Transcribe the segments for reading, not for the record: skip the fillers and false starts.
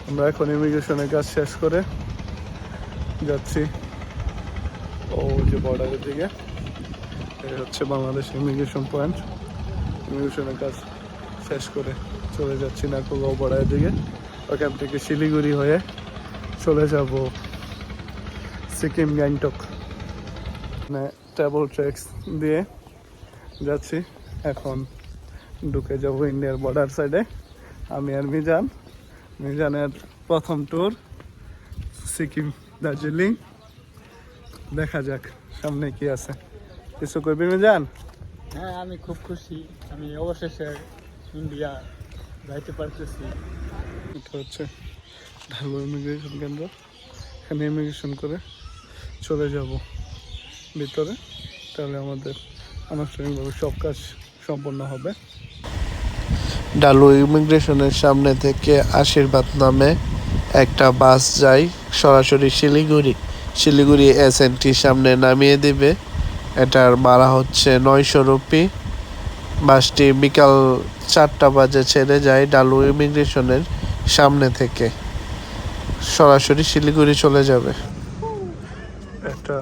আমরা এখন ইমিগ্রেশনের কাজ শেষ করে যাচ্ছি ও যে বর্ডারের দিকে। এই হচ্ছে বাংলাদেশ ইমিগ্রেশন পয়েন্ট। ইমিগ্রেশনের কাজ শেষ করে চলে যাচ্ছি নাকুগাঁও বর্ডারের দিকে। ওখান থেকে শিলিগুড়ি হয়ে চলে যাব সিকিম গ্যাংটক। মানে ট্রাভেল ট্র্যাক্স দিয়ে যাচ্ছি। এখন ঢুকে যাব ইন্ডিয়ার বর্ডার সাইডে। আমি আর মিজানের প্রথম ট্যুর সিকিম দার্জিলিং। দেখা যাক সামনে কি আছে। কিছু করবি মিজান? হ্যাঁ, আমি খুব খুশি, আমি অবশেষে ইন্ডিয়া যাইতে পারতেছি। এটা হচ্ছে ঢালু ইমিগ্রেশন কেন্দ্র। এখানে ইমিগ্রেশন করে চলে যাব ভিতরে, তাহলে আমাদের আনুষ্ঠানিকভাবে সব কাজ সম্পন্ন হবে। ডালু ইমিগ্রেশনের সামনে থেকে আশীর্বাদ নামে একটা বাস যায় সরাসরি শিলিগুড়ি এসএনটির সামনে নামিয়ে দিবে। এটার ভাড়া হচ্ছে 900 রুপি। বাসটি বিকাল 4টা বাজে ছেড়ে যায় ডালু ইমিগ্রেশনের সামনে থেকে, সরাসরি শিলিগুড়ি চলে যাবে। একটা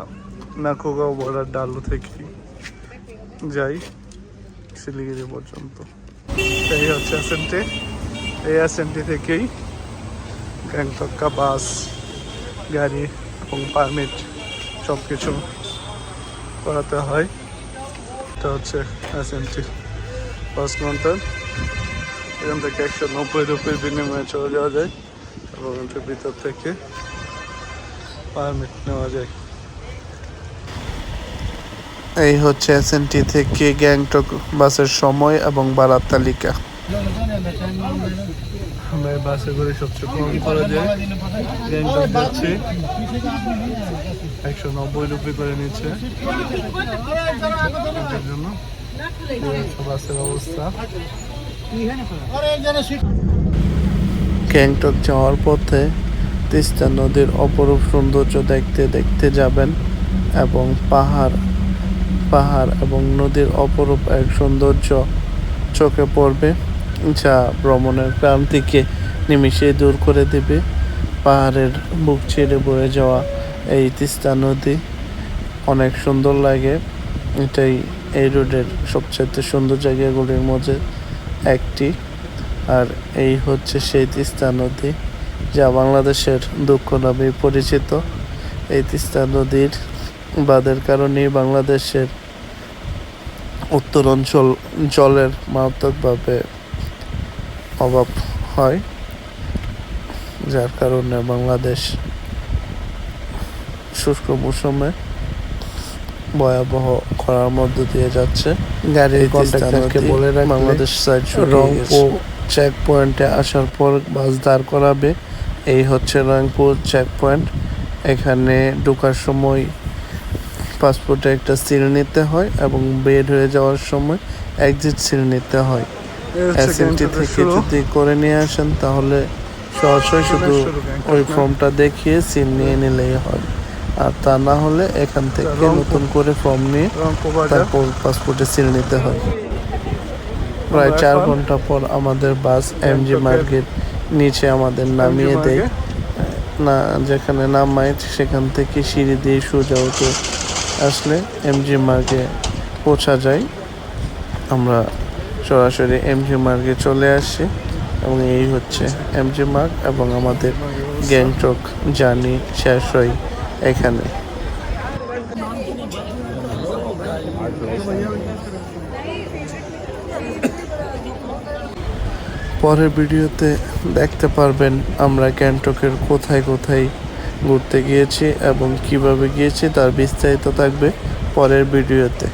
নাকুগাঁও বর্ডার ডালু থেকে যাই শিলিগুড়ি পর্যন্ত। এই হচ্ছে এসএনটি। এই এসএনটি থেকেই গ্যাংটক বাস, গাড়ি এবং পারমিট সব কিছু করাতে হয়। এটা হচ্ছে এসএনটি বাস কাউন্টার। এখান থেকে 190 রুপির বিনিময়ে চলে যাওয়া যায় এবং এটার ভিতর থেকে পারমিট নেওয়া যায়। এই হচ্ছে এসএনটি থেকে গ্যাংটক বাসের সময় এবং ভাড়ার তালিকা। আমরা এই বাসে করে সবচেয়ে কম করে যায় গ্যাংটক যাচ্ছি। 190 রুপি করে নিচ্ছে এটার জন্য। বাসের অবস্থা। গ্যাংটক যাওয়ার পথে তিস্তা নদীর অপরূপ সৌন্দর্য দেখতে দেখতে যাবেন এবং পাহাড় এবং নদীর অপরূপ এক সৌন্দর্য চোখে পড়বে, যা ভ্রমণের ক্লান্তিকে নিমিষেই দূর করে দেবে। পাহাড়ের বুক চিরে বয়ে যাওয়া এই তিস্তা নদী অনেক সুন্দর লাগে। এটাই এই রোডের সবচেয়ে সুন্দর জায়গাগুলির মধ্যে একটি। আর এই হচ্ছে সেই তিস্তা নদী, যা বাংলাদেশের দুঃখ নামে পরিচিত। এই তিস্তা নদীর বাঁধের কারণেই বাংলাদেশের উত্তর অঞ্চল জলের মারাত্মকভাবে অভাব হয়, যার কারণে বাংলাদেশ শুষ্ক মৌসুমে ভয়াবহ খরার মধ্য দিয়ে যাচ্ছে। গাড়ির কন্ট্রাক্টরকে বলে রাখলে বাংলাদেশ সাইড রংপুর চেক পয়েন্টে আসার পর বাস দাঁড় করাবে। এই হচ্ছে রংপুর চেক পয়েন্ট। এখানে ঢোকার সময় পাসপোর্টে একটা সিল নিতে হয় এবং বের হয়ে যাওয়ার সময় এক্সিট সিল নিতে হয়। এসএনটি থেকে যদি করে নিয়ে আসেন তাহলে সরাসরি শুধু ওই ফর্মটা দেখিয়ে সিল নিয়ে নিলেই হয়, আর তা না হলে এখান থেকে নতুন করে ফর্ম নিয়ে তারপর পাসপোর্টে সিল নিতে হয়। প্রায় 4 ঘন্টা পর আমাদের বাস এমজি মার্গের নিচে আমাদের নামিয়ে দেয়। না, যেখানে নামায় সেখান থেকে সিঁড়ি দিয়ে সোজা উঠে আসলে এমজি মার্গে পৌঁছা যায়। আমরা সরাসরি এমজি মার্গে চলে আসি এবং এই হচ্ছে এমজি মার্গ এবং আমাদের গ্যাংটক জার্নি শেষ হয় এখানে। পরের ভিডিওতে দেখতে পারবেন আমরা গ্যাংটকের কোথায় কোথায় ঘুরতে গিয়েছি এবং কিভাবে গিয়েছি তার বিস্তারিত থাকবে পরের ভিডিওতে।